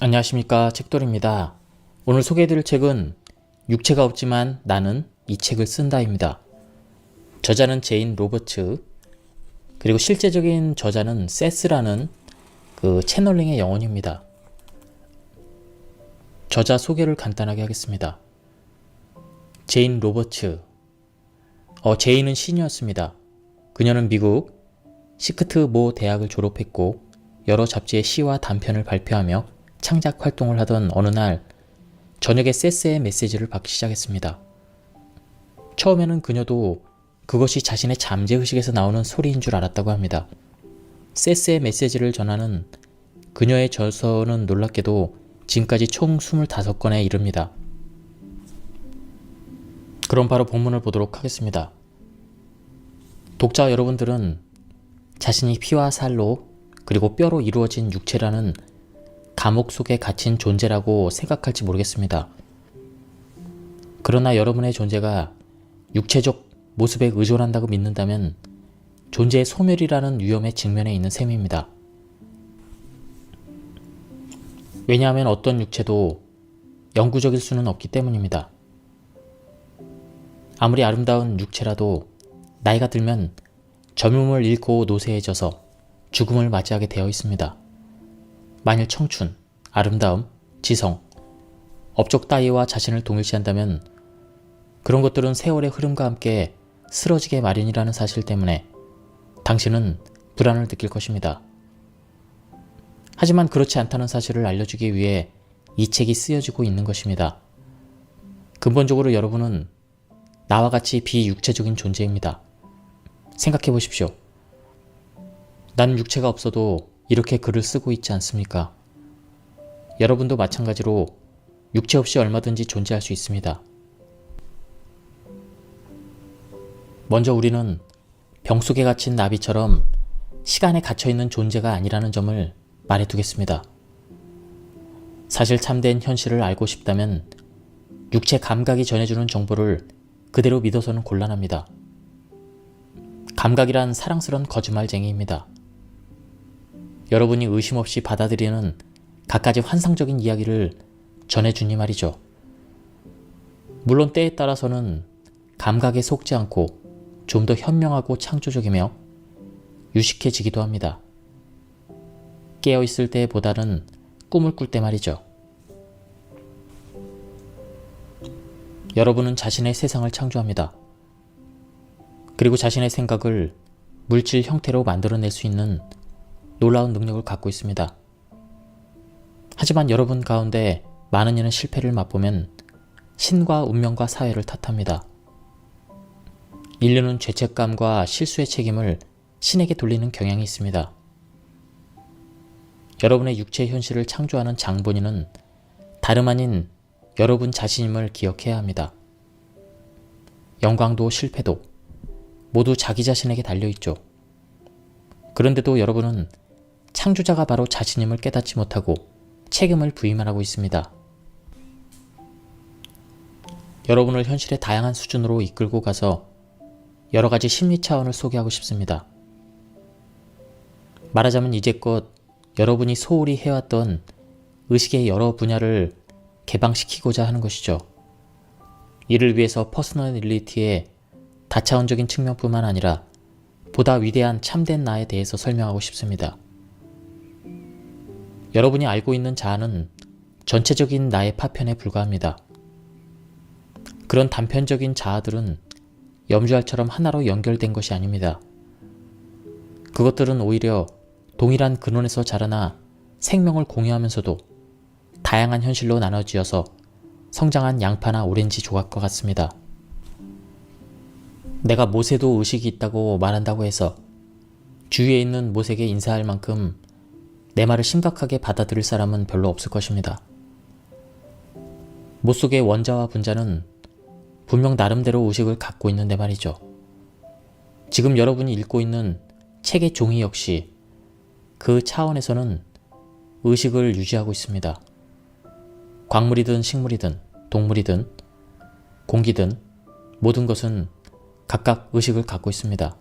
안녕하십니까, 책돌입니다. 오늘 소개해드릴 책은 육체가 없지만 나는 이 책을 쓴다입니다. 저자는 제인 로버츠, 그리고 실제적인 저자는 세스라는 그 채널링의 영혼입니다. 저자 소개를 간단하게 하겠습니다. 제인 로버츠. 제인은 신이었습니다. 그녀는 미국 시크트 모 대학을 졸업했고 여러 잡지에 시와 단편을 발표하며 창작 활동을 하던 어느 날 저녁에 세스의 메시지를 받기 시작했습니다. 처음에는 그녀도 그것이 자신의 잠재의식에서 나오는 소리인 줄 알았다고 합니다. 세스의 메시지를 전하는 그녀의 저서는 놀랍게도 지금까지 총 25권에 이릅니다. 그럼 바로 본문을 보도록 하겠습니다. 독자 여러분들은 자신이 피와 살로 그리고 뼈로 이루어진 육체라는 감옥 속에 갇힌 존재라고 생각할지 모르겠습니다. 그러나 여러분의 존재가 육체적 모습에 의존한다고 믿는다면 존재의 소멸이라는 위험에 직면해 있는 셈입니다. 왜냐하면 어떤 육체도 영구적일 수는 없기 때문입니다. 아무리 아름다운 육체라도 나이가 들면 젊음을 잃고 노쇠해져서 죽음을 맞이하게 되어 있습니다. 만일 청춘, 아름다움, 지성, 업적 따위와 자신을 동일시한다면 그런 것들은 세월의 흐름과 함께 쓰러지게 마련이라는 사실 때문에 당신은 불안을 느낄 것입니다. 하지만 그렇지 않다는 사실을 알려주기 위해 이 책이 쓰여지고 있는 것입니다. 근본적으로 여러분은 나와 같이 비육체적인 존재입니다. 생각해 보십시오. 난 육체가 없어도 이렇게 글을 쓰고 있지 않습니까? 여러분도 마찬가지로 육체 없이 얼마든지 존재할 수 있습니다. 먼저 우리는 병 속에 갇힌 나비처럼 시간에 갇혀있는 존재가 아니라는 점을 말해두겠습니다. 사실 참된 현실을 알고 싶다면 육체 감각이 전해주는 정보를 그대로 믿어서는 곤란합니다. 감각이란 사랑스런 거짓말쟁이입니다. 여러분이 의심 없이 받아들이는 갖가지 환상적인 이야기를 전해주니 말이죠. 물론 때에 따라서는 감각에 속지 않고 좀 더 현명하고 창조적이며 유식해지기도 합니다. 깨어있을 때보다는 꿈을 꿀 때 말이죠. 여러분은 자신의 세상을 창조합니다. 그리고 자신의 생각을 물질 형태로 만들어낼 수 있는 놀라운 능력을 갖고 있습니다. 하지만 여러분 가운데 많은 이는 실패를 맛보면 신과 운명과 사회를 탓합니다. 인류는 죄책감과 실수의 책임을 신에게 돌리는 경향이 있습니다. 여러분의 육체의 현실을 창조하는 장본인은 다름 아닌 여러분 자신임을 기억해야 합니다. 영광도 실패도 모두 자기 자신에게 달려있죠. 그런데도 여러분은 창조자가 바로 자신임을 깨닫지 못하고 책임을 부임하고 있습니다. 여러분을 현실의 다양한 수준으로 이끌고 가서 여러가지 심리 차원을 소개하고 싶습니다. 말하자면 이제껏 여러분이 소홀히 해왔던 의식의 여러 분야를 개방시키고자 하는 것이죠. 이를 위해서 퍼스널리티의 다차원적인 측면뿐만 아니라 보다 위대한 참된 나에 대해서 설명하고 싶습니다. 여러분이 알고 있는 자아는 전체적인 나의 파편에 불과합니다. 그런 단편적인 자아들은 염주알처럼 하나로 연결된 것이 아닙니다. 그것들은 오히려 동일한 근원에서 자라나 생명을 공유하면서도 다양한 현실로 나눠지어서 성장한 양파나 오렌지 조각과 같습니다. 내가 모세도 의식이 있다고 말한다고 해서 주위에 있는 모세에게 인사할 만큼 내 말을 심각하게 받아들일 사람은 별로 없을 것입니다. 못 속의 원자와 분자는 분명 나름대로 의식을 갖고 있는데 말이죠. 지금 여러분이 읽고 있는 책의 종이 역시 그 차원에서는 의식을 유지하고 있습니다. 광물이든 식물이든 동물이든 공기든 모든 것은 각각 의식을 갖고 있습니다.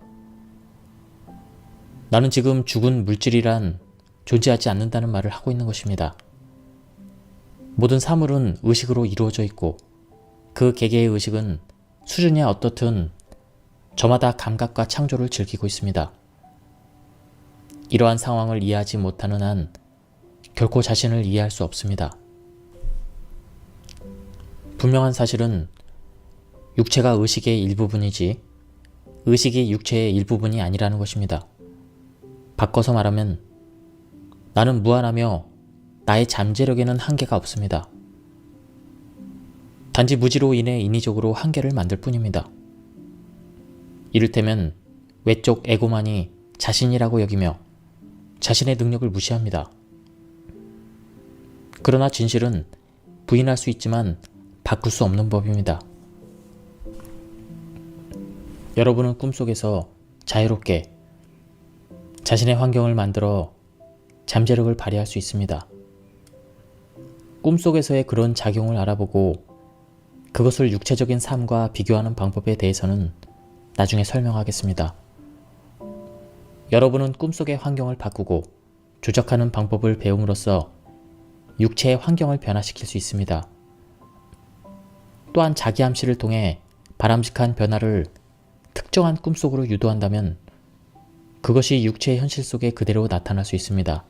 나는 지금 죽은 물질이란 존재하지 않는다는 말을 하고 있는 것입니다. 모든 사물은 의식으로 이루어져 있고 그 개개의 의식은 수준이 어떻든 저마다 감각과 창조를 즐기고 있습니다. 이러한 상황을 이해하지 못하는 한 결코 자신을 이해할 수 없습니다. 분명한 사실은 육체가 의식의 일부분이지 의식이 육체의 일부분이 아니라는 것입니다. 바꿔서 말하면 나는 무한하며 나의 잠재력에는 한계가 없습니다. 단지 무지로 인해 인위적으로 한계를 만들 뿐입니다. 이를테면 외적 에고만이 자신이라고 여기며 자신의 능력을 무시합니다. 그러나 진실은 부인할 수 있지만 바꿀 수 없는 법입니다. 여러분은 꿈속에서 자유롭게 자신의 환경을 만들어 잠재력을 발휘할 수 있습니다. 꿈속에서의 그런 작용을 알아보고 그것을 육체적인 삶과 비교하는 방법에 대해서는 나중에 설명하겠습니다. 여러분은 꿈속의 환경을 바꾸고 조작하는 방법을 배움으로써 육체의 환경을 변화시킬 수 있습니다. 또한 자기 암시를 통해 바람직한 변화를 특정한 꿈속으로 유도한다면 그것이 육체의 현실 속에 그대로 나타날 수 있습니다.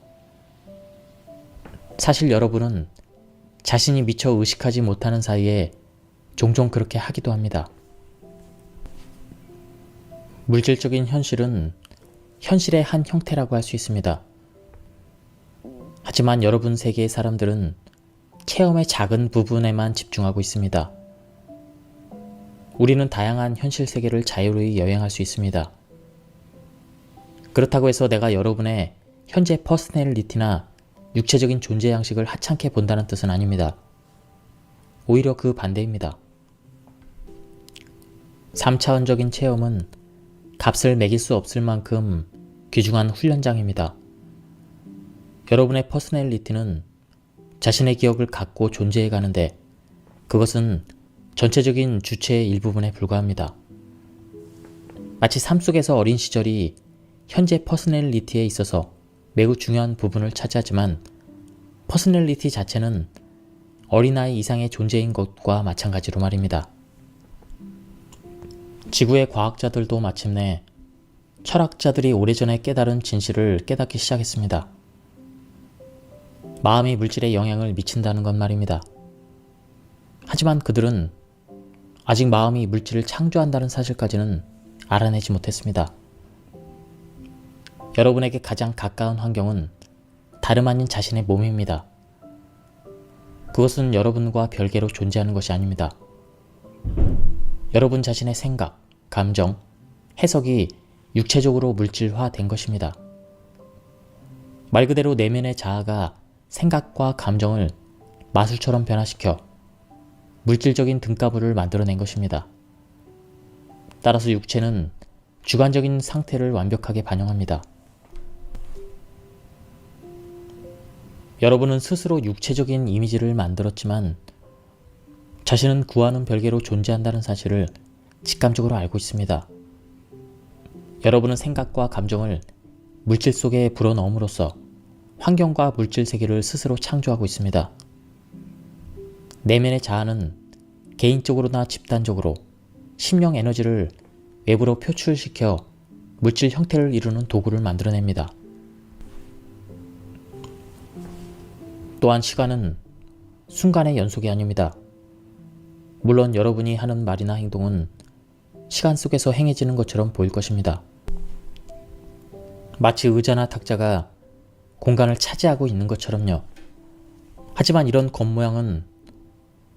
사실 여러분은 자신이 미처 의식하지 못하는 사이에 종종 그렇게 하기도 합니다. 물질적인 현실은 현실의 한 형태라고 할 수 있습니다. 하지만 여러분 세계의 사람들은 체험의 작은 부분에만 집중하고 있습니다. 우리는 다양한 현실 세계를 자유로이 여행할 수 있습니다. 그렇다고 해서 내가 여러분의 현재 퍼스널리티나 육체적인 존재 양식을 하찮게 본다는 뜻은 아닙니다. 오히려 그 반대입니다. 3차원적인 체험은 값을 매길 수 없을 만큼 귀중한 훈련장입니다. 여러분의 퍼스널리티는 자신의 기억을 갖고 존재해 가는데 그것은 전체적인 주체의 일부분에 불과합니다. 마치 삶 속에서 어린 시절이 현재 퍼스널리티에 있어서 매우 중요한 부분을 차지하지만 퍼스널리티 자체는 어린아이 이상의 존재인 것과 마찬가지로 말입니다. 지구의 과학자들도 마침내 철학자들이 오래전에 깨달은 진실을 깨닫기 시작했습니다. 마음이 물질에 영향을 미친다는 것 말입니다. 하지만 그들은 아직 마음이 물질을 창조한다는 사실까지는 알아내지 못했습니다. 여러분에게 가장 가까운 환경은 다름 아닌 자신의 몸입니다. 그것은 여러분과 별개로 존재하는 것이 아닙니다. 여러분 자신의 생각, 감정, 해석이 육체적으로 물질화된 것입니다. 말 그대로 내면의 자아가 생각과 감정을 마술처럼 변화시켜 물질적인 등가부를 만들어낸 것입니다. 따라서 육체는 주관적인 상태를 완벽하게 반영합니다. 여러분은 스스로 육체적인 이미지를 만들었지만 자신은 구와는 별개로 존재한다는 사실을 직감적으로 알고 있습니다. 여러분은 생각과 감정을 물질 속에 불어넣음으로써 환경과 물질 세계를 스스로 창조하고 있습니다. 내면의 자아는 개인적으로나 집단적으로 심령 에너지를 외부로 표출시켜 물질 형태를 이루는 도구를 만들어냅니다. 또한 시간은 순간의 연속이 아닙니다. 물론 여러분이 하는 말이나 행동은 시간 속에서 행해지는 것처럼 보일 것입니다. 마치 의자나 탁자가 공간을 차지하고 있는 것처럼요. 하지만 이런 겉모양은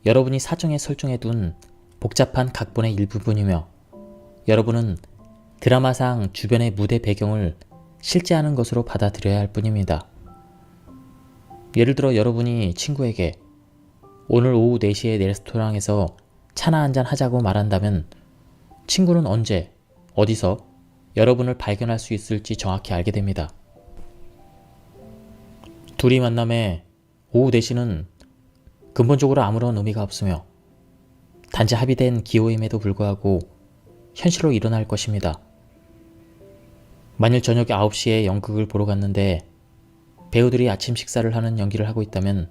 여러분이 사정에 설정해둔 복잡한 각본의 일부분이며 여러분은 드라마상 주변의 무대 배경을 실제하는 것으로 받아들여야 할 뿐입니다. 예를 들어 여러분이 친구에게 오늘 오후 4시에 레스토랑에서 차나 한잔 하자고 말한다면 친구는 언제, 어디서 여러분을 발견할 수 있을지 정확히 알게 됩니다. 둘이 만남에 오후 4시는 근본적으로 아무런 의미가 없으며 단지 합의된 기호임에도 불구하고 현실로 일어날 것입니다. 만일 저녁 9시에 연극을 보러 갔는데 배우들이 아침 식사를 하는 연기를 하고 있다면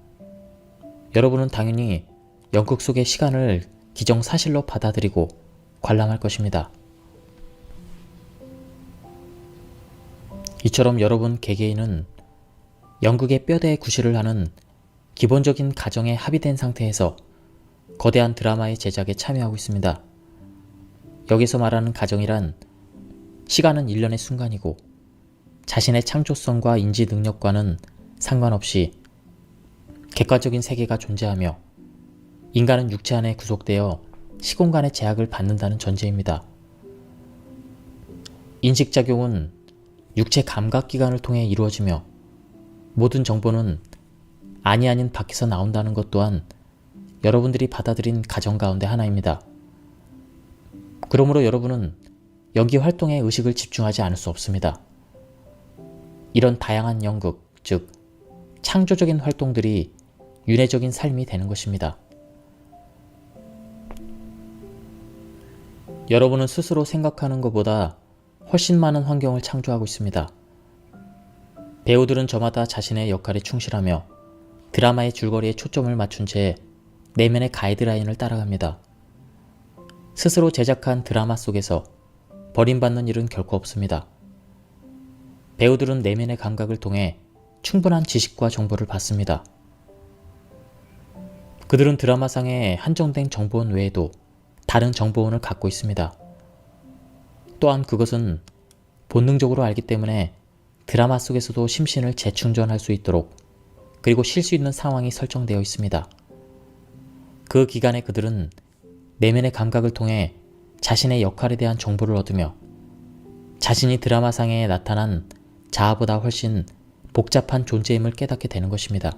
여러분은 당연히 연극 속의 시간을 기정사실로 받아들이고 관람할 것입니다. 이처럼 여러분 개개인은 연극의 뼈대에 구실을 하는 기본적인 가정에 합의된 상태에서 거대한 드라마의 제작에 참여하고 있습니다. 여기서 말하는 가정이란 시간은 일련의 순간이고 자신의 창조성과 인지 능력과는 상관없이 객관적인 세계가 존재하며 인간은 육체 안에 구속되어 시공간의 제약을 받는다는 전제입니다. 인식작용은 육체 감각기관을 통해 이루어지며 모든 정보는 아니 아닌 밖에서 나온다는 것 또한 여러분들이 받아들인 가정 가운데 하나입니다. 그러므로 여러분은 연기 활동에 의식을 집중하지 않을 수 없습니다. 이런 다양한 연극, 즉 창조적인 활동들이 윤회적인 삶이 되는 것입니다. 여러분은 스스로 생각하는 것보다 훨씬 많은 환경을 창조하고 있습니다. 배우들은 저마다 자신의 역할에 충실하며 드라마의 줄거리에 초점을 맞춘 채 내면의 가이드라인을 따라갑니다. 스스로 제작한 드라마 속에서 버림받는 일은 결코 없습니다. 배우들은 내면의 감각을 통해 충분한 지식과 정보를 받습니다. 그들은 드라마상의 한정된 정보원 외에도 다른 정보원을 갖고 있습니다. 또한 그것은 본능적으로 알기 때문에 드라마 속에서도 심신을 재충전할 수 있도록 그리고 쉴 수 있는 상황이 설정되어 있습니다. 그 기간에 그들은 내면의 감각을 통해 자신의 역할에 대한 정보를 얻으며 자신이 드라마상에 나타난 자아보다 훨씬 복잡한 존재임을 깨닫게 되는 것입니다.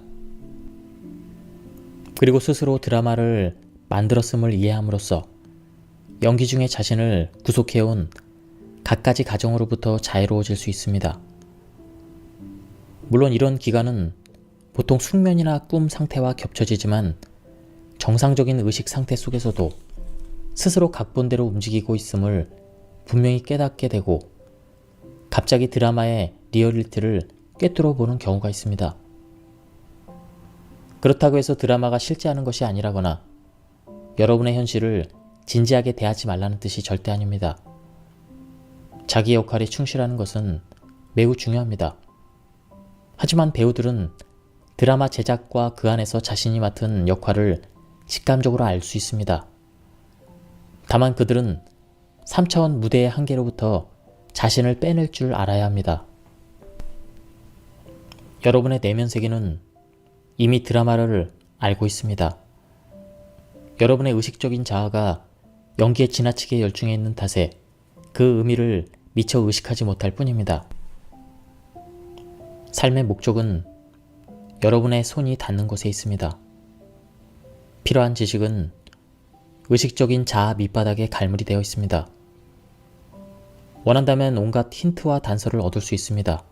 그리고 스스로 드라마를 만들었음을 이해함으로써 연기 중에 자신을 구속해온 갖가지 가정으로부터 자유로워질 수 있습니다. 물론 이런 기간은 보통 숙면이나 꿈 상태와 겹쳐지지만 정상적인 의식 상태 속에서도 스스로 각본대로 움직이고 있음을 분명히 깨닫게 되고 갑자기 드라마의 리얼리티를 꿰뚫어 보는 경우가 있습니다. 그렇다고 해서 드라마가 실제하는 것이 아니라거나 여러분의 현실을 진지하게 대하지 말라는 뜻이 절대 아닙니다. 자기 역할에 충실하는 것은 매우 중요합니다. 하지만 배우들은 드라마 제작과 그 안에서 자신이 맡은 역할을 직감적으로 알 수 있습니다. 다만 그들은 3차원 무대의 한계로부터 자신을 빼낼 줄 알아야 합니다. 여러분의 내면 세계는 이미 드라마를 알고 있습니다. 여러분의 의식적인 자아가 연기에 지나치게 열중해 있는 탓에 그 의미를 미처 의식하지 못할 뿐입니다. 삶의 목적은 여러분의 손이 닿는 곳에 있습니다. 필요한 지식은 의식적인 자아 밑바닥에 갈무리 되어 있습니다. 원한다면 온갖 힌트와 단서를 얻을 수 있습니다.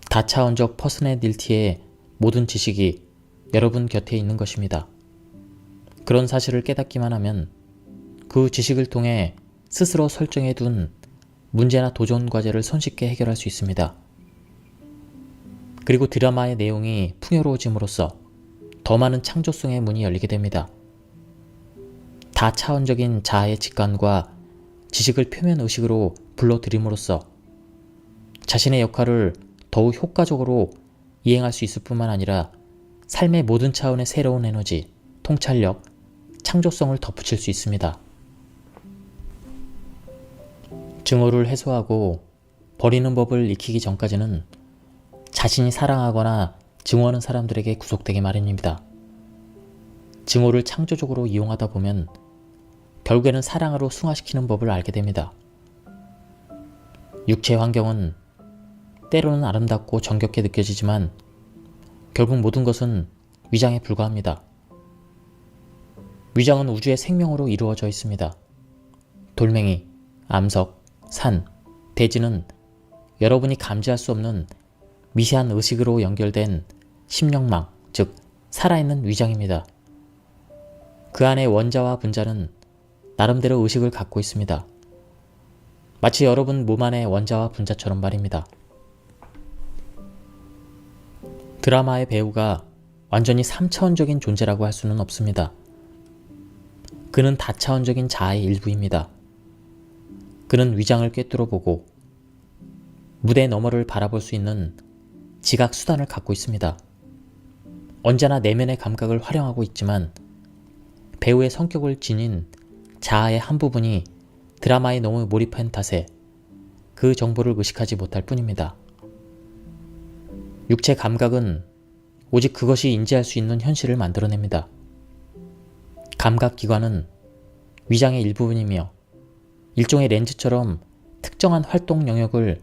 다차원적 퍼스널리티의 모든 지식이 여러분 곁에 있는 것입니다. 그런 사실을 깨닫기만 하면 그 지식을 통해 스스로 설정해 둔 문제나 도전 과제를 손쉽게 해결할 수 있습니다. 그리고 드라마의 내용이 풍요로워짐으로써 더 많은 창조성의 문이 열리게 됩니다. 다차원적인 자아의 직관과 지식을 표면 의식으로 불러들임으로써 자신의 역할을 더욱 효과적으로 이행할 수 있을 뿐만 아니라 삶의 모든 차원의 새로운 에너지, 통찰력, 창조성을 덧붙일 수 있습니다. 증오를 해소하고 버리는 법을 익히기 전까지는 자신이 사랑하거나 증오하는 사람들에게 구속되기 마련입니다. 증오를 창조적으로 이용하다 보면 결국에는 사랑으로 승화시키는 법을 알게 됩니다. 육체 환경은 때로는 아름답고 정겹게 느껴지지만 결국 모든 것은 위장에 불과합니다. 위장은 우주의 생명으로 이루어져 있습니다. 돌멩이, 암석, 산, 대지는 여러분이 감지할 수 없는 미세한 의식으로 연결된 심령망, 즉 살아있는 위장입니다. 그 안에 원자와 분자는 나름대로 의식을 갖고 있습니다. 마치 여러분 몸 안의 원자와 분자처럼 말입니다. 드라마의 배우가 완전히 3차원적인 존재라고 할 수는 없습니다. 그는 다차원적인 자아의 일부입니다. 그는 위장을 꿰뚫어보고 무대 너머를 바라볼 수 있는 지각 수단을 갖고 있습니다. 언제나 내면의 감각을 활용하고 있지만 배우의 성격을 지닌 자아의 한 부분이 드라마에 너무 몰입한 탓에 그 정보를 의식하지 못할 뿐입니다. 육체 감각은 오직 그것이 인지할 수 있는 현실을 만들어냅니다. 감각기관은 위장의 일부분이며 일종의 렌즈처럼 특정한 활동 영역을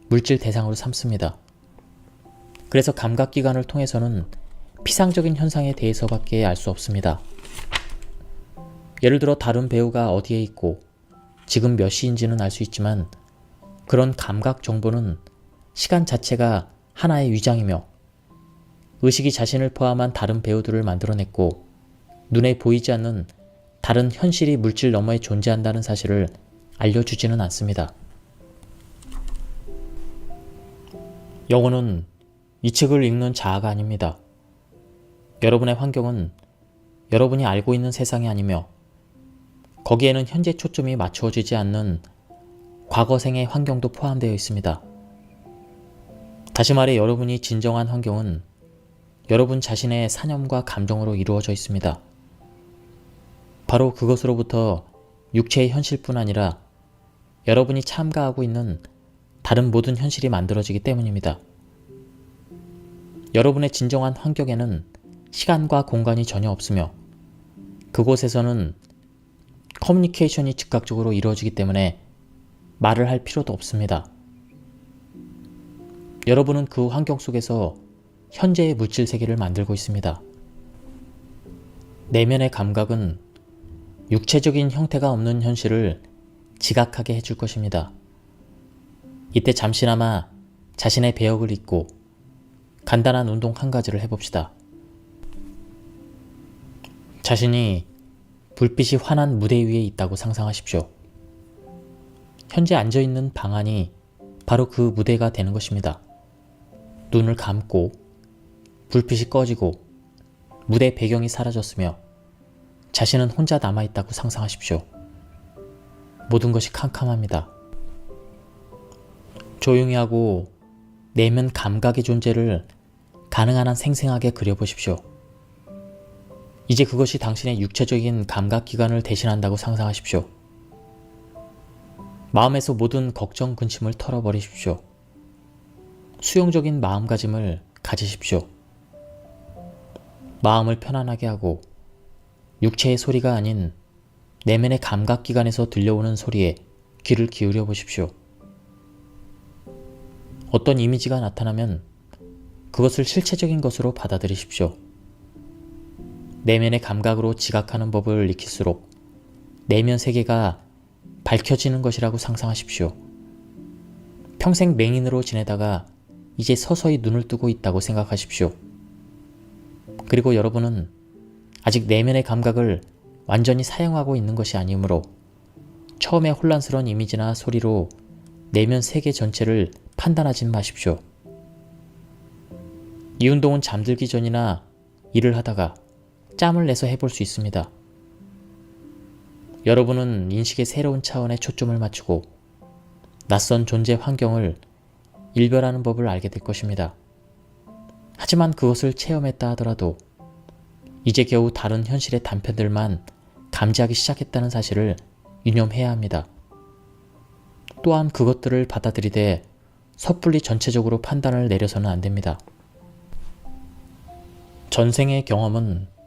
물질 대상으로 삼습니다. 그래서 감각기관을 통해서는 피상적인 현상에 대해서밖에 알 수 없습니다. 예를 들어 다른 배우가 어디에 있고 지금 몇 시인지는 알 수 있지만 그런 감각 정보는 시간 자체가 하나의 위장이며 의식이 자신을 포함한 다른 배우들을 만들어냈고 눈에 보이지 않는 다른 현실이 물질 너머에 존재한다는 사실을 알려주지는 않습니다. 영혼은 이 책을 읽는 자아가 아닙니다. 여러분의 환경은 여러분이 알고 있는 세상이 아니며 거기에는 현재 초점이 맞추어지지 않는 과거생의 환경도 포함되어 있습니다. 다시 말해 여러분이 진정한 환경은 여러분 자신의 사념과 감정으로 이루어져 있습니다. 바로 그것으로부터 육체의 현실뿐 아니라 여러분이 참가하고 있는 다른 모든 현실이 만들어지기 때문입니다. 여러분의 진정한 환경에는 시간과 공간이 전혀 없으며 그곳에서는 커뮤니케이션이 즉각적으로 이루어지기 때문에 말을 할 필요도 없습니다. 여러분은 그 환경 속에서 현재의 물질 세계를 만들고 있습니다. 내면의 감각은 육체적인 형태가 없는 현실을 지각하게 해줄 것입니다. 이때 잠시나마 자신의 배역을 잊고 간단한 운동 한 가지를 해봅시다. 자신이 불빛이 환한 무대 위에 있다고 상상하십시오. 현재 앉아있는 방 안이 바로 그 무대가 되는 것입니다. 눈을 감고 불빛이 꺼지고 무대 배경이 사라졌으며 자신은 혼자 남아있다고 상상하십시오. 모든 것이 캄캄합니다. 조용히 하고 내면 감각의 존재를 가능한 한 생생하게 그려보십시오. 이제 그것이 당신의 육체적인 감각기관을 대신한다고 상상하십시오. 마음에서 모든 걱정, 근심을 털어버리십시오. 수용적인 마음가짐을 가지십시오. 마음을 편안하게 하고 육체의 소리가 아닌 내면의 감각기관에서 들려오는 소리에 귀를 기울여 보십시오. 어떤 이미지가 나타나면 그것을 실체적인 것으로 받아들이십시오. 내면의 감각으로 지각하는 법을 익힐수록 내면 세계가 밝혀지는 것이라고 상상하십시오. 평생 맹인으로 지내다가 이제 서서히 눈을 뜨고 있다고 생각하십시오. 그리고 여러분은 아직 내면의 감각을 완전히 사용하고 있는 것이 아니므로 처음에 혼란스러운 이미지나 소리로 내면 세계 전체를 판단하진 마십시오. 이 운동은 잠들기 전이나 일을 하다가 짬을 내서 해볼 수 있습니다. 여러분은 인식의 새로운 차원에 초점을 맞추고 낯선 존재 환경을 일별하는 법을 알게 될 것입니다. 하지만 그것을 체험했다 하더라도 이제 겨우 다른 현실의 단편들만 감지하기 시작했다는 사실을 유념해야 합니다. 또한 그것들을 받아들이되 섣불리 전체적으로 판단을 내려서는 안 됩니다. 전생의 경험은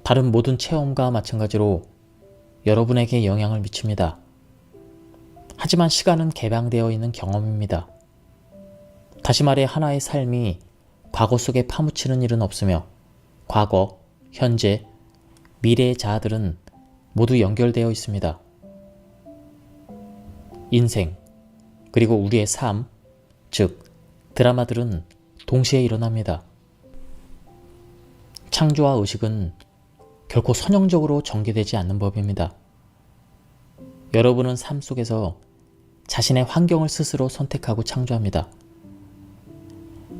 다른 모든 체험과 마찬가지로 여러분에게 영향을 미칩니다. 하지만 시간은 개방되어 있는 경험입니다. 다시 말해 하나의 삶이 과거 속에 파묻히는 일은 없으며 과거, 현재, 미래의 자아들은 모두 연결되어 있습니다. 인생, 그리고 우리의 삶, 즉 드라마들은 동시에 일어납니다. 창조와 의식은 결코 선형적으로 전개되지 않는 법입니다. 여러분은 삶 속에서 자신의 환경을 스스로 선택하고 창조합니다.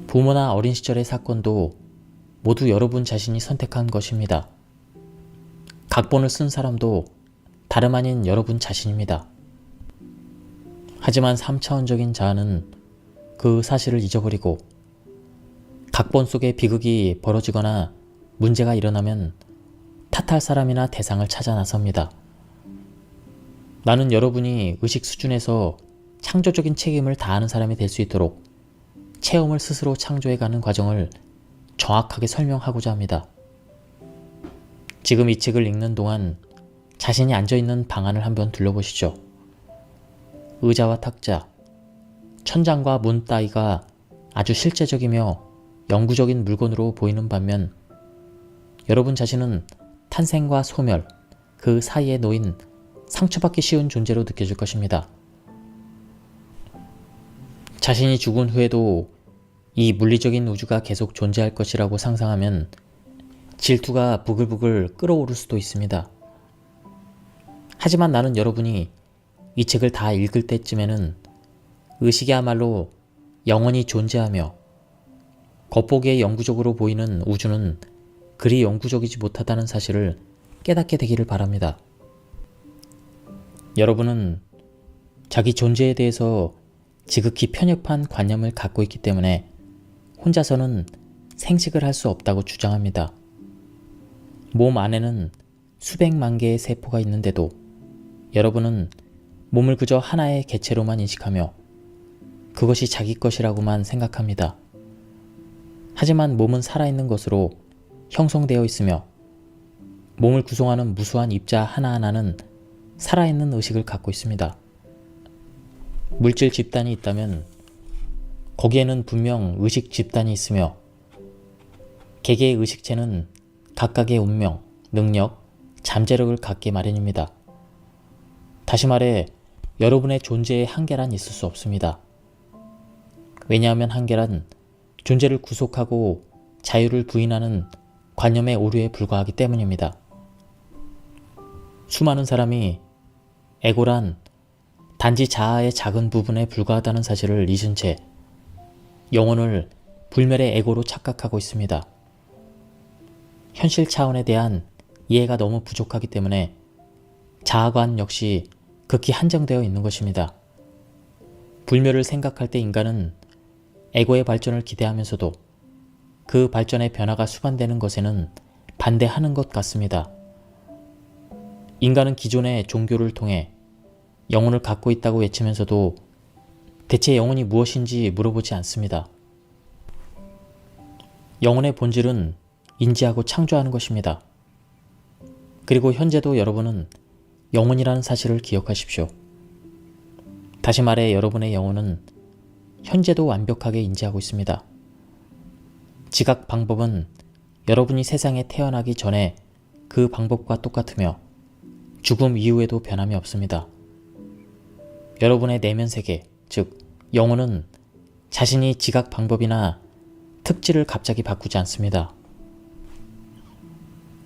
부모나 어린 시절의 사건도 모두 여러분 자신이 선택한 것입니다. 각본을 쓴 사람도 다름 아닌 여러분 자신입니다. 하지만 3차원적인 자아는 그 사실을 잊어버리고 각본 속에 비극이 벌어지거나 문제가 일어나면 탓할 사람이나 대상을 찾아 나섭니다. 나는 여러분이 의식 수준에서 창조적인 책임을 다하는 사람이 될 수 있도록 체험을 스스로 창조해가는 과정을 정확하게 설명하고자 합니다. 지금 이 책을 읽는 동안 자신이 앉아있는 방 안을 한번 둘러보시죠. 의자와 탁자, 천장과 문 따위가 아주 실제적이며 영구적인 물건으로 보이는 반면 여러분 자신은 탄생과 소멸, 그 사이에 놓인 상처받기 쉬운 존재로 느껴질 것입니다. 자신이 죽은 후에도 이 물리적인 우주가 계속 존재할 것이라고 상상하면 질투가 부글부글 끓어오를 수도 있습니다. 하지만 나는 여러분이 이 책을 다 읽을 때쯤에는 의식이야말로 영원히 존재하며 겉보기에 영구적으로 보이는 우주는 그리 영구적이지 못하다는 사실을 깨닫게 되기를 바랍니다. 여러분은 자기 존재에 대해서 지극히 편협한 관념을 갖고 있기 때문에 혼자서는 생식을 할 수 없다고 주장합니다. 몸 안에는 수백만 개의 세포가 있는데도 여러분은 몸을 그저 하나의 개체로만 인식하며 그것이 자기 것이라고만 생각합니다. 하지만 몸은 살아있는 것으로 형성되어 있으며 몸을 구성하는 무수한 입자 하나하나는 살아있는 의식을 갖고 있습니다. 물질 집단이 있다면 거기에는 분명 의식 집단이 있으며 개개의 의식체는 각각의 운명, 능력, 잠재력을 갖게 마련입니다. 다시 말해 여러분의 존재에 한계란 있을 수 없습니다. 왜냐하면 한계란 존재를 구속하고 자유를 부인하는 관념의 오류에 불과하기 때문입니다. 수많은 사람이 에고란 단지 자아의 작은 부분에 불과하다는 사실을 잊은 채 영혼을 불멸의 에고로 착각하고 있습니다. 현실 차원에 대한 이해가 너무 부족하기 때문에 자아관 역시 극히 한정되어 있는 것입니다. 불멸을 생각할 때 인간은 에고의 발전을 기대하면서도 그 발전의 변화가 수반되는 것에는 반대하는 것 같습니다. 인간은 기존의 종교를 통해 영혼을 갖고 있다고 외치면서도 대체 영혼이 무엇인지 물어보지 않습니다. 영혼의 본질은 인지하고 창조하는 것입니다. 그리고 현재도 여러분은 영혼이라는 사실을 기억하십시오. 다시 말해 여러분의 영혼은 현재도 완벽하게 인지하고 있습니다. 지각 방법은 여러분이 세상에 태어나기 전에 그 방법과 똑같으며 죽음 이후에도 변함이 없습니다. 여러분의 내면 세계, 즉 영혼은 자신이 지각 방법이나 특질을 갑자기 바꾸지 않습니다.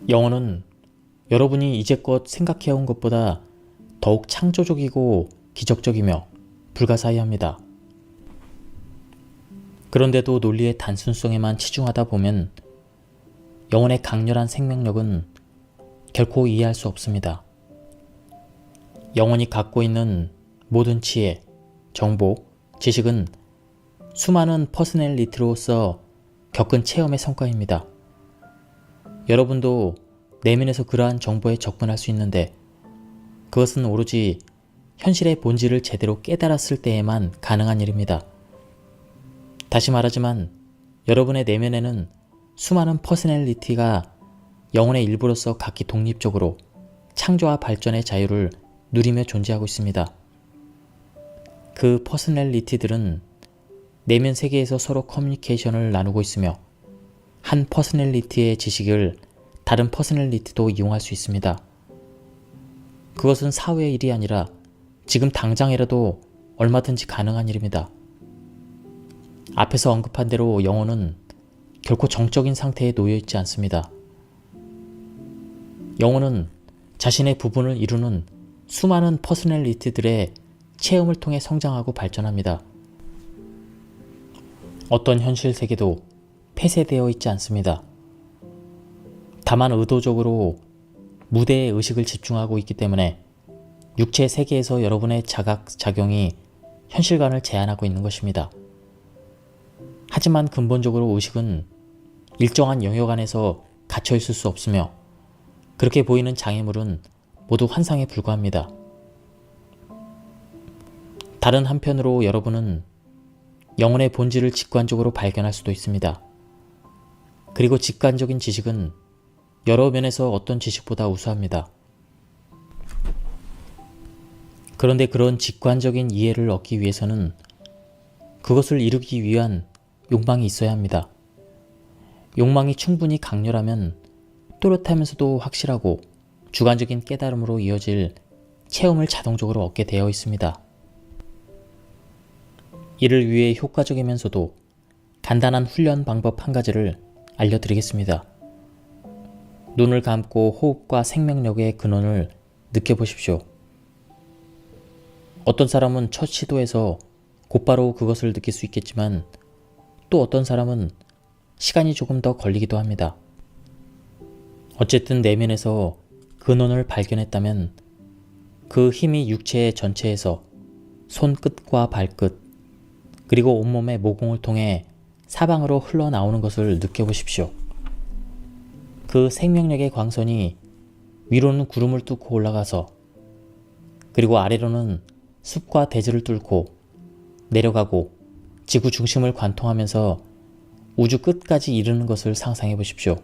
영혼은 여러분이 이제껏 생각해온 것보다 더욱 창조적이고 기적적이며 불가사의합니다. 그런데도 논리의 단순성에만 치중하다 보면 영혼의 강렬한 생명력은 결코 이해할 수 없습니다. 영혼이 갖고 있는 모든 지혜, 정보, 지식은 수많은 퍼스널리티로서 겪은 체험의 성과입니다. 여러분도 내면에서 그러한 정보에 접근할 수 있는데 그것은 오로지 현실의 본질을 제대로 깨달았을 때에만 가능한 일입니다. 다시 말하지만 여러분의 내면에는 수많은 퍼스널리티가 영혼의 일부로서 각기 독립적으로 창조와 발전의 자유를 누리며 존재하고 있습니다. 그 퍼스널리티들은 내면 세계에서 서로 커뮤니케이션을 나누고 있으며 한 퍼스널리티의 지식을 다른 퍼스널리티도 이용할 수 있습니다. 그것은 사후의 일이 아니라 지금 당장이라도 얼마든지 가능한 일입니다. 앞에서 언급한 대로 영혼은 결코 정적인 상태에 놓여 있지 않습니다. 영혼은 자신의 부분을 이루는 수많은 퍼스널리티들의 체험을 통해 성장하고 발전합니다. 어떤 현실 세계도 폐쇄되어 있지 않습니다. 다만 의도적으로 무대에 의식을 집중하고 있기 때문에 육체 세계에서 여러분의 자각작용이 현실관을 제한하고 있는 것입니다. 하지만 근본적으로 의식은 일정한 영역 안에서 갇혀 있을 수 없으며 그렇게 보이는 장애물은 모두 환상에 불과합니다. 다른 한편으로 여러분은 영혼의 본질을 직관적으로 발견할 수도 있습니다. 그리고 직관적인 지식은 여러 면에서 어떤 지식보다 우수합니다. 그런데 그런 직관적인 이해를 얻기 위해서는 그것을 이루기 위한 욕망이 있어야 합니다. 욕망이 충분히 강렬하면 또렷하면서도 확실하고 주관적인 깨달음으로 이어질 체험을 자동적으로 얻게 되어 있습니다. 이를 위해 효과적이면서도 간단한 훈련 방법 한 가지를 알려드리겠습니다. 눈을 감고 호흡과 생명력의 근원을 느껴보십시오. 어떤 사람은 첫 시도에서 곧바로 그것을 느낄 수 있겠지만 또 어떤 사람은 시간이 조금 더 걸리기도 합니다. 어쨌든 내면에서 근원을 발견했다면 그 힘이 육체 전체에서 손끝과 발끝 그리고 온몸의 모공을 통해 사방으로 흘러나오는 것을 느껴보십시오. 그 생명력의 광선이 위로는 구름을 뚫고 올라가서 그리고 아래로는 숲과 대지를 뚫고 내려가고 지구 중심을 관통하면서 우주 끝까지 이르는 것을 상상해 보십시오.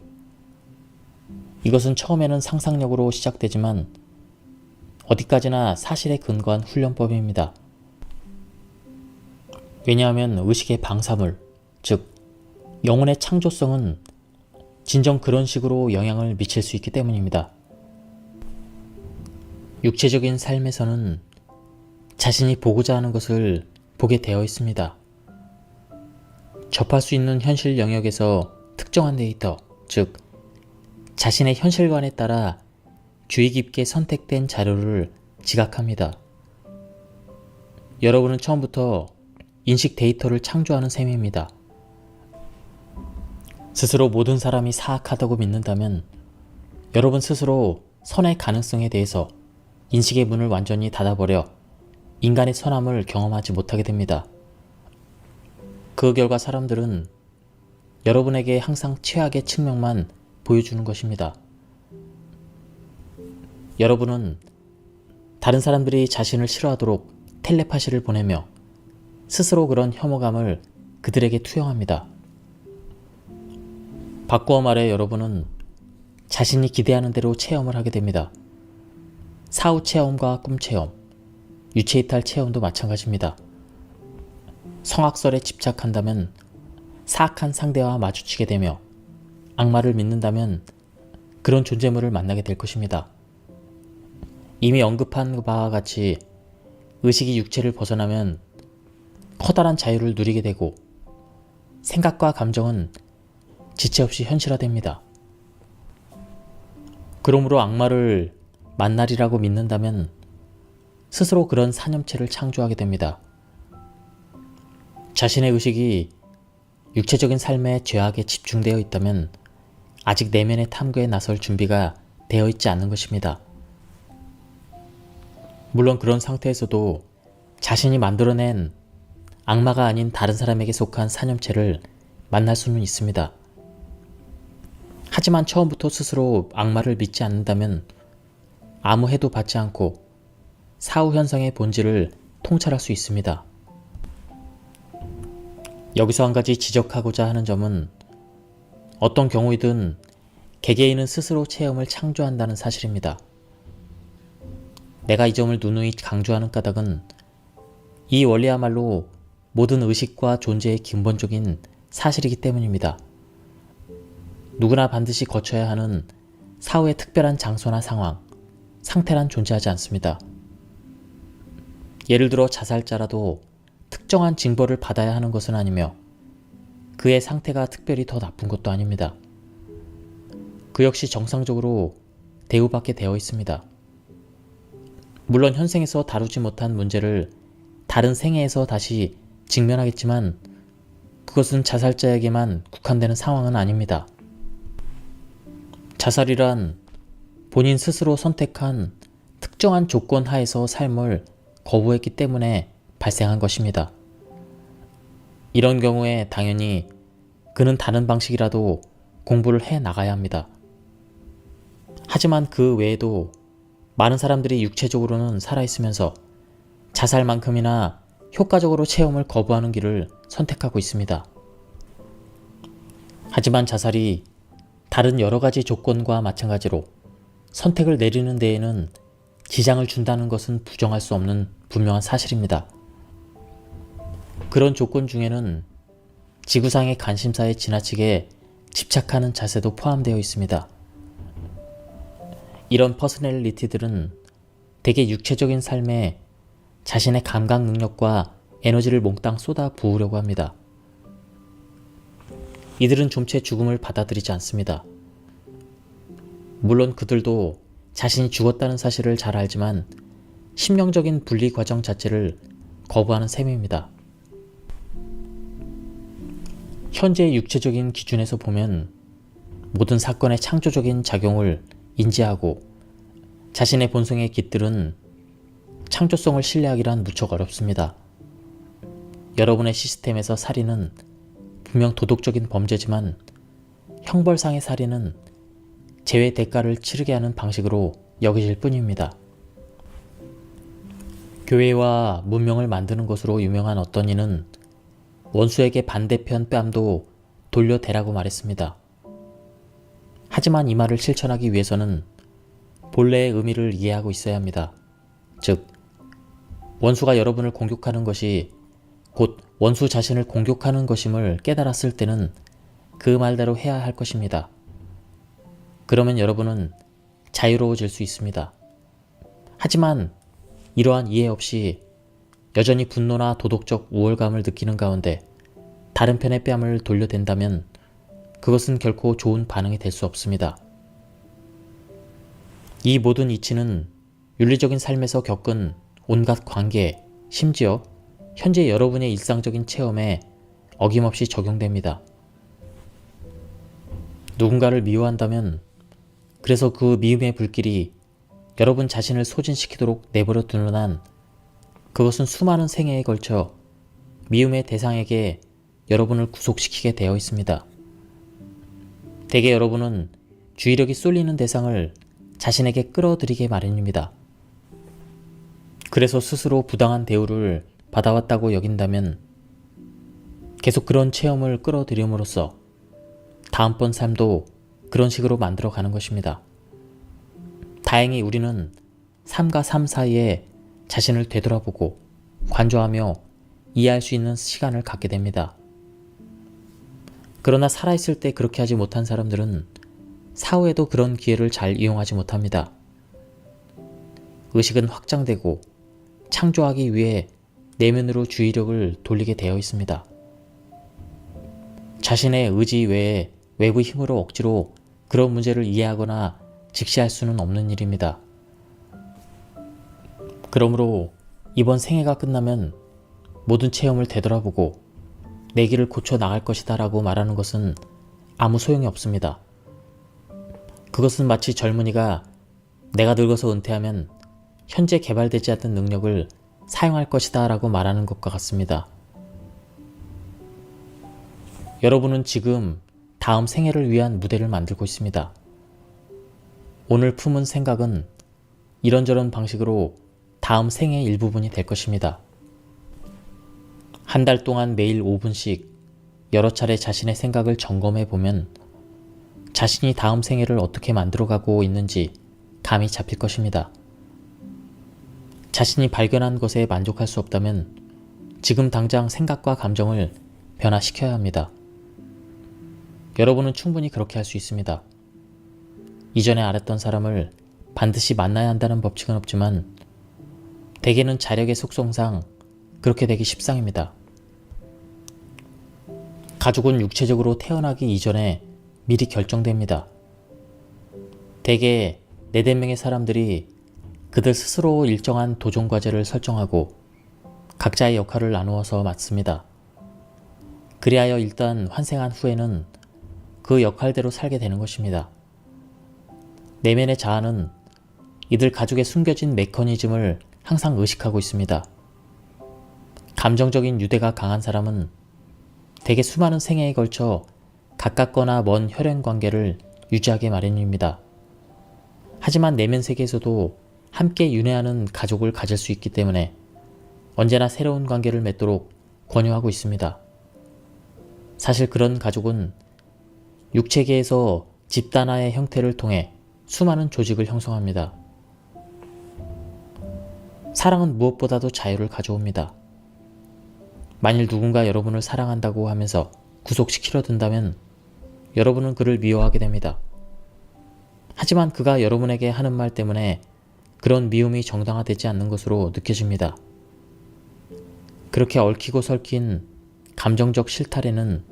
이것은 처음에는 상상력으로 시작되지만 어디까지나 사실에 근거한 훈련법입니다. 왜냐하면 의식의 방사물, 즉 영혼의 창조성은 진정 그런 식으로 영향을 미칠 수 있기 때문입니다. 육체적인 삶에서는 자신이 보고자 하는 것을 보게 되어 있습니다. 접할 수 있는 현실 영역에서 특정한 데이터, 즉 자신의 현실관에 따라 주의 깊게 선택된 자료를 지각합니다. 여러분은 처음부터 인식 데이터를 창조하는 셈입니다. 스스로 모든 사람이 사악하다고 믿는다면 여러분 스스로 선의 가능성에 대해서 인식의 문을 완전히 닫아버려 인간의 선함을 경험하지 못하게 됩니다. 그 결과 사람들은 여러분에게 항상 최악의 측면만 보여주는 것입니다. 여러분은 다른 사람들이 자신을 싫어하도록 텔레파시를 보내며 스스로 그런 혐오감을 그들에게 투영합니다. 바꾸어 말해 여러분은 자신이 기대하는 대로 체험을 하게 됩니다. 사후 체험과 꿈 체험, 유체이탈 체험도 마찬가지입니다. 성악설에 집착한다면 사악한 상대와 마주치게 되며 악마를 믿는다면 그런 존재물을 만나게 될 것입니다. 이미 언급한 바와 같이 의식이 육체를 벗어나면 커다란 자유를 누리게 되고 생각과 감정은 지체 없이 현실화됩니다. 그러므로 악마를 만나리라고 믿는다면 스스로 그런 사념체를 창조하게 됩니다. 자신의 의식이 육체적인 삶의 죄악에 집중되어 있다면 아직 내면의 탐구에 나설 준비가 되어 있지 않는 것입니다. 물론 그런 상태에서도 자신이 만들어낸 악마가 아닌 다른 사람에게 속한 사념체를 만날 수는 있습니다. 하지만 처음부터 스스로 악마를 믿지 않는다면 아무 해도 받지 않고 사후 현상의 본질을 통찰할 수 있습니다. 여기서 한 가지 지적하고자 하는 점은 어떤 경우이든 개개인은 스스로 체험을 창조한다는 사실입니다. 내가 이 점을 누누이 강조하는 까닭은 이 원리야말로 모든 의식과 존재의 근본적인 사실이기 때문입니다. 누구나 반드시 거쳐야 하는 사후의 특별한 장소나 상황, 상태란 존재하지 않습니다. 예를 들어 자살자라도 특정한 징벌을 받아야 하는 것은 아니며 그의 상태가 특별히 더 나쁜 것도 아닙니다. 그 역시 정상적으로 대우받게 되어 있습니다. 물론 현생에서 다루지 못한 문제를 다른 생애에서 다시 직면하겠지만 그것은 자살자에게만 국한되는 상황은 아닙니다. 자살이란 본인 스스로 선택한 특정한 조건 하에서 삶을 거부했기 때문에 발생한 것입니다. 이런 경우에 당연히 그는 다른 방식이라도 공부를 해 나가야 합니다. 하지만 그 외에도 많은 사람들이 육체적으로는 살아있으면서 자살만큼이나 효과적으로 체험을 거부하는 길을 선택하고 있습니다. 하지만 자살이 다른 여러 가지 조건과 마찬가지로 선택을 내리는 데에는 지장을 준다는 것은 부정할 수 없는 분명한 사실입니다. 그런 조건 중에는 지구상의 관심사에 지나치게 집착하는 자세도 포함되어 있습니다. 이런 퍼스널리티들은 대개 육체적인 삶에 자신의 감각 능력과 에너지를 몽땅 쏟아 부으려고 합니다. 이들은 좀채 죽음을 받아들이지 않습니다. 물론 그들도 자신이 죽었다는 사실을 잘 알지만 심령적인 분리 과정 자체를 거부하는 셈입니다. 현재의 육체적인 기준에서 보면 모든 사건의 창조적인 작용을 인지하고 자신의 본성에 깃들은 창조성을 신뢰하기란 무척 어렵습니다. 여러분의 시스템에서 살인은 분명 도덕적인 범죄지만 형벌상의 살인은 재회 대가를 치르게 하는 방식으로 여겨질 뿐입니다. 교회와 문명을 만드는 것으로 유명한 어떤 이는 원수에게 반대편 뺨도 돌려대라고 말했습니다. 하지만 이 말을 실천하기 위해서는 본래의 의미를 이해하고 있어야 합니다. 즉, 원수가 여러분을 공격하는 것이 곧 원수 자신을 공격하는 것임을 깨달았을 때는 그 말대로 해야 할 것입니다. 그러면 여러분은 자유로워질 수 있습니다. 하지만 이러한 이해 없이 여전히 분노나 도덕적 우월감을 느끼는 가운데 다른 편의 뺨을 돌려댄다면 그것은 결코 좋은 반응이 될 수 없습니다. 이 모든 이치는 윤리적인 삶에서 겪은 온갖 관계, 심지어 현재 여러분의 일상적인 체험에 어김없이 적용됩니다. 누군가를 미워한다면 그래서 그 미움의 불길이 여러분 자신을 소진시키도록 내버려 두는 한 그것은 수많은 생애에 걸쳐 미움의 대상에게 여러분을 구속시키게 되어 있습니다. 대개 여러분은 주의력이 쏠리는 대상을 자신에게 끌어들이게 마련입니다. 그래서 스스로 부당한 대우를 받아왔다고 여긴다면 계속 그런 체험을 끌어들임으로써 다음번 삶도 그런 식으로 만들어가는 것입니다. 다행히 우리는 삶과 삶 사이에 자신을 되돌아보고 관조하며 이해할 수 있는 시간을 갖게 됩니다. 그러나 살아있을 때 그렇게 하지 못한 사람들은 사후에도 그런 기회를 잘 이용하지 못합니다. 의식은 확장되고 창조하기 위해 내면으로 주의력을 돌리게 되어 있습니다. 자신의 의지 외에 외부 힘으로 억지로 그런 문제를 이해하거나 직시할 수는 없는 일입니다. 그러므로 이번 생애가 끝나면 모든 체험을 되돌아보고 내 길을 고쳐 나갈 것이다 라고 말하는 것은 아무 소용이 없습니다. 그것은 마치 젊은이가 내가 늙어서 은퇴하면 현재 개발되지 않은 능력을 사용할 것이다 라고 말하는 것과 같습니다. 여러분은 지금 다음 생애를 위한 무대를 만들고 있습니다. 오늘 품은 생각은 이런저런 방식으로 다음 생애의 일부분이 될 것입니다. 한 달 동안 매일 5분씩 여러 차례 자신의 생각을 점검해 보면 자신이 다음 생애를 어떻게 만들어가고 있는지 감이 잡힐 것입니다. 자신이 발견한 것에 만족할 수 없다면 지금 당장 생각과 감정을 변화시켜야 합니다. 여러분은 충분히 그렇게 할 수 있습니다. 이전에 알았던 사람을 반드시 만나야 한다는 법칙은 없지만 대개는 자력의 속성상 그렇게 되기 십상입니다. 가족은 육체적으로 태어나기 이전에 미리 결정됩니다. 대개 네댓 명의 사람들이 그들 스스로 일정한 도전 과제를 설정하고 각자의 역할을 나누어서 맡습니다. 그리하여 일단 환생한 후에는 그 역할대로 살게 되는 것입니다. 내면의 자아는 이들 가족의 숨겨진 메커니즘을 항상 의식하고 있습니다. 감정적인 유대가 강한 사람은 대개 수많은 생애에 걸쳐 가깝거나 먼 혈연 관계를 유지하기 마련입니다. 하지만 내면 세계에서도 함께 윤회하는 가족을 가질 수 있기 때문에 언제나 새로운 관계를 맺도록 권유하고 있습니다. 사실 그런 가족은 육체계에서 집단화의 형태를 통해 수많은 조직을 형성합니다. 사랑은 무엇보다도 자유를 가져옵니다. 만일 누군가 여러분을 사랑한다고 하면서 구속시키려 든다면 여러분은 그를 미워하게 됩니다. 하지만 그가 여러분에게 하는 말 때문에 그런 미움이 정당화되지 않는 것으로 느껴집니다. 그렇게 얽히고 설킨 감정적 실타래는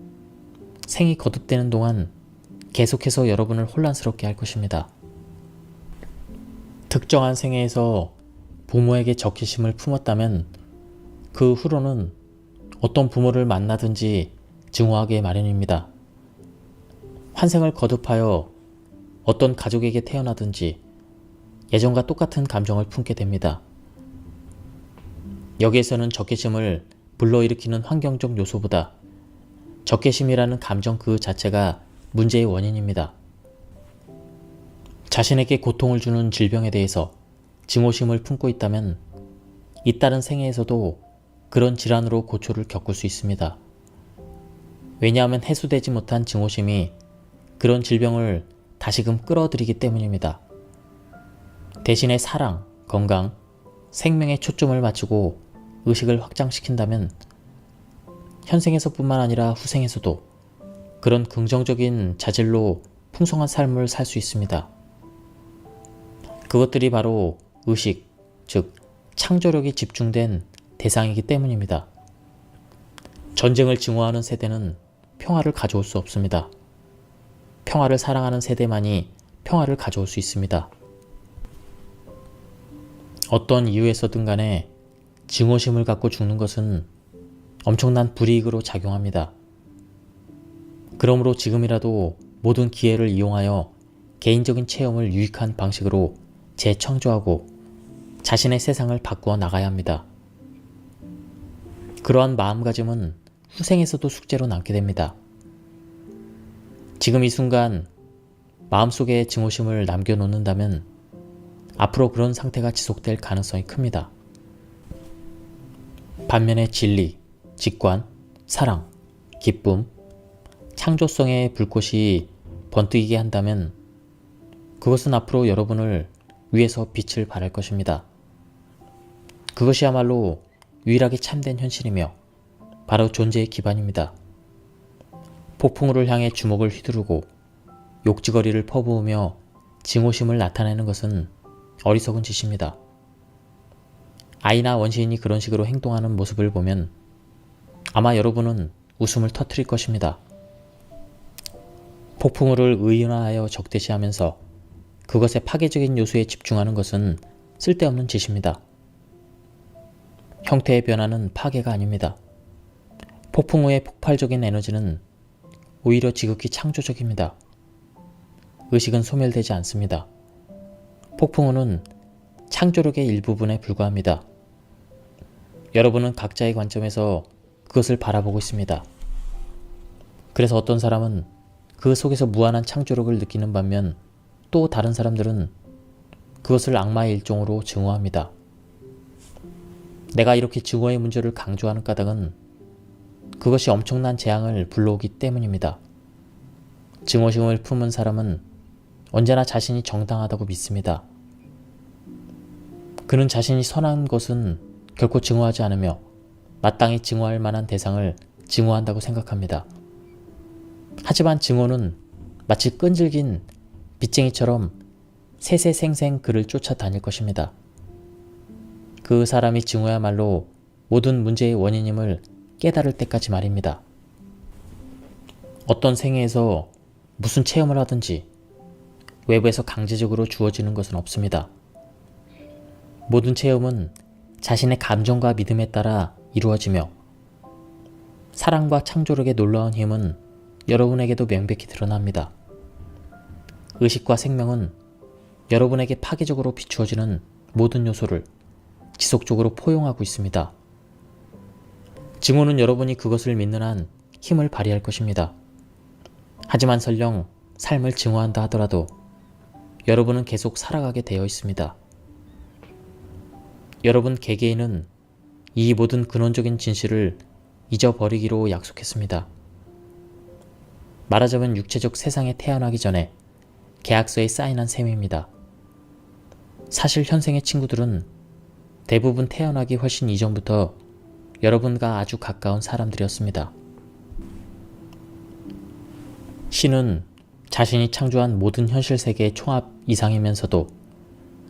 생이 거듭되는 동안 계속해서 여러분을 혼란스럽게 할 것입니다. 특정한 생애에서 부모에게 적개심을 품었다면 그 후로는 어떤 부모를 만나든지 증오하게 마련입니다. 환생을 거듭하여 어떤 가족에게 태어나든지 예전과 똑같은 감정을 품게 됩니다. 여기에서는 적개심을 불러일으키는 환경적 요소보다 적개심이라는 감정 그 자체가 문제의 원인입니다. 자신에게 고통을 주는 질병에 대해서 증오심을 품고 있다면 잇따른 생애에서도 그런 질환으로 고초를 겪을 수 있습니다. 왜냐하면 해소되지 못한 증오심이 그런 질병을 다시금 끌어들이기 때문입니다. 대신에 사랑, 건강, 생명에 초점을 맞추고 의식을 확장시킨다면 현생에서뿐만 아니라 후생에서도 그런 긍정적인 자질로 풍성한 삶을 살 수 있습니다. 그것들이 바로 의식, 즉 창조력이 집중된 대상이기 때문입니다. 전쟁을 증오하는 세대는 평화를 가져올 수 없습니다. 평화를 사랑하는 세대만이 평화를 가져올 수 있습니다. 어떤 이유에서든 간에 증오심을 갖고 죽는 것은 엄청난 불이익으로 작용합니다. 그러므로 지금이라도 모든 기회를 이용하여 개인적인 체험을 유익한 방식으로 재창조하고 자신의 세상을 바꾸어 나가야 합니다. 그러한 마음가짐은 후생에서도 숙제로 남게 됩니다. 지금 이 순간 마음속에 증오심을 남겨놓는다면 앞으로 그런 상태가 지속될 가능성이 큽니다. 반면에 진리, 직관, 사랑, 기쁨, 창조성의 불꽃이 번뜩이게 한다면 그것은 앞으로 여러분을 위해서 빛을 발할 것입니다. 그것이야말로 유일하게 참된 현실이며 바로 존재의 기반입니다. 폭풍우를 향해 주먹을 휘두르고 욕지거리를 퍼부으며 증오심을 나타내는 것은 어리석은 짓입니다. 아이나 원시인이 그런 식으로 행동하는 모습을 보면 아마 여러분은 웃음을 터뜨릴 것입니다. 폭풍우를 의인화하여 적대시하면서 그것의 파괴적인 요소에 집중하는 것은 쓸데없는 짓입니다. 형태의 변화는 파괴가 아닙니다. 폭풍우의 폭발적인 에너지는 오히려 지극히 창조적입니다. 의식은 소멸되지 않습니다. 폭풍우는 창조력의 일부분에 불과합니다. 여러분은 각자의 관점에서 그것을 바라보고 있습니다. 그래서 어떤 사람은 그 속에서 무한한 창조력을 느끼는 반면 또 다른 사람들은 그것을 악마의 일종으로 증오합니다. 내가 이렇게 증오의 문제를 강조하는 까닭은 그것이 엄청난 재앙을 불러오기 때문입니다. 증오심을 품은 사람은 언제나 자신이 정당하다고 믿습니다. 그는 자신이 선한 것은 결코 증오하지 않으며 마땅히 증오할 만한 대상을 증오한다고 생각합니다. 하지만 증오는 마치 끈질긴 빚쟁이처럼 세세생생 그를 쫓아다닐 것입니다. 그 사람이 증오야말로 모든 문제의 원인임을 깨달을 때까지 말입니다. 어떤 생애에서 무슨 체험을 하든지 외부에서 강제적으로 주어지는 것은 없습니다. 모든 체험은 자신의 감정과 믿음에 따라 이루어지며 사랑과 창조력의 놀라운 힘은 여러분에게도 명백히 드러납니다. 의식과 생명은 여러분에게 파괴적으로 비추어지는 모든 요소를 지속적으로 포용하고 있습니다. 증오는 여러분이 그것을 믿는 한 힘을 발휘할 것입니다. 하지만 설령 삶을 증오한다 하더라도 여러분은 계속 살아가게 되어 있습니다. 여러분 개개인은 이 모든 근원적인 진실을 잊어버리기로 약속했습니다. 말하자면 육체적 세상에 태어나기 전에 계약서에 사인한 셈입니다. 사실 현생의 친구들은 대부분 태어나기 훨씬 이전부터 여러분과 아주 가까운 사람들이었습니다. 신은 자신이 창조한 모든 현실 세계의 총합 이상이면서도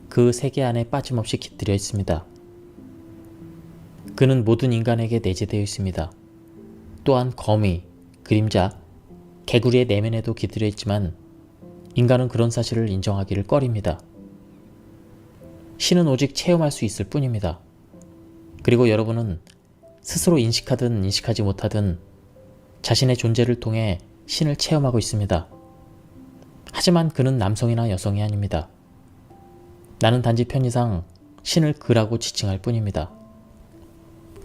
그 세계 안에 빠짐없이 깃들여 있습니다. 그는 모든 인간에게 내재되어 있습니다. 또한 거미, 그림자, 개구리의 내면에도 깃들여 있지만 인간은 그런 사실을 인정하기를 꺼립니다. 신은 오직 체험할 수 있을 뿐입니다. 그리고 여러분은 스스로 인식하든 인식하지 못하든 자신의 존재를 통해 신을 체험하고 있습니다. 하지만 그는 남성이나 여성이 아닙니다. 나는 단지 편의상 신을 그라고 지칭할 뿐입니다.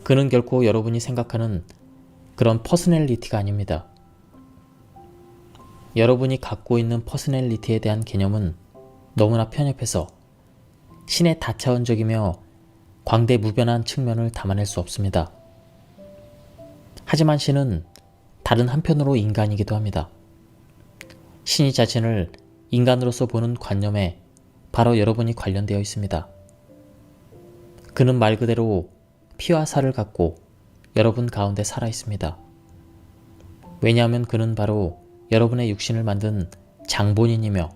그는 결코 여러분이 생각하는 그런 퍼스널리티가 아닙니다. 여러분이 갖고 있는 퍼스널리티에 대한 개념은 너무나 편협해서 신의 다차원적이며 광대무변한 측면을 담아낼 수 없습니다. 하지만 신은 다른 한편으로 인간이기도 합니다. 신이 자신을 인간으로서 보는 관념에 바로 여러분이 관련되어 있습니다. 그는 말 그대로 피와 살을 갖고 여러분 가운데 살아 있습니다. 왜냐하면 그는 바로 여러분의 육신을 만든 장본인이며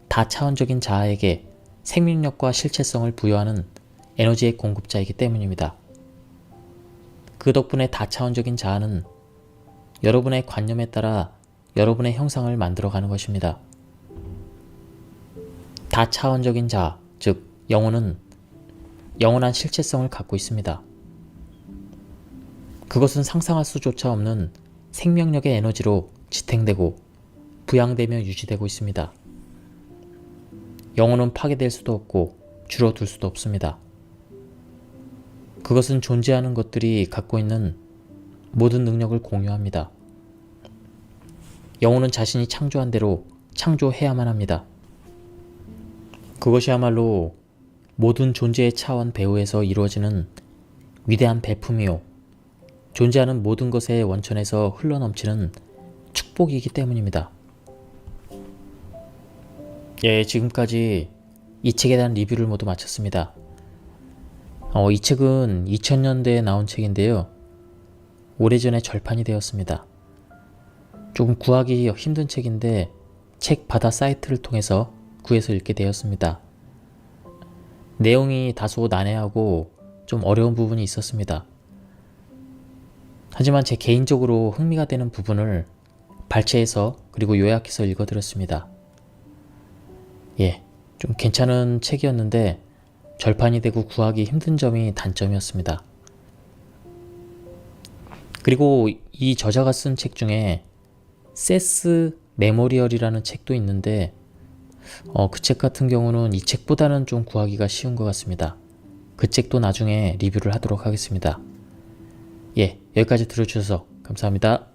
다차원적인 자아에게 생명력과 실체성을 부여하는 에너지의 공급자이기 때문입니다. 그 덕분에 다차원적인 자아는 여러분의 관념에 따라 여러분의 형상을 만들어가는 것입니다. 다차원적인 자아, 즉 영혼은 영원한 실체성을 갖고 있습니다. 그것은 상상할 수조차 없는 생명력의 에너지로 지탱되고 부양되며 유지되고 있습니다. 영혼은 파괴될 수도 없고 줄어들 수도 없습니다. 그것은 존재하는 것들이 갖고 있는 모든 능력을 공유합니다. 영혼은 자신이 창조한 대로 창조해야만 합니다. 그것이야말로 모든 존재의 차원 배후에서 이루어지는 위대한 배품이요, 존재하는 모든 것의 원천에서 흘러넘치는 축복이기 때문입니다. 지금까지 이 책에 대한 리뷰를 모두 마쳤습니다. 이 책은 2000년대에 나온 책인데요. 오래전에 절판이 되었습니다. 조금 구하기 힘든 책인데 책 바다 사이트를 통해서 구해서 읽게 되었습니다. 내용이 다소 난해하고 좀 어려운 부분이 있었습니다. 하지만 제 개인적으로 흥미가 되는 부분을 발췌해서 그리고 요약해서 읽어드렸습니다. 좀 괜찮은 책이었는데 절판이 되고 구하기 힘든 점이 단점이었습니다. 그리고 이 저자가 쓴 책 중에 세스 메모리얼이라는 책도 있는데 그 책 같은 경우는 이 책보다는 좀 구하기가 쉬운 것 같습니다. 그 책도 나중에 리뷰를 하도록 하겠습니다. 여기까지 들어주셔서 감사합니다.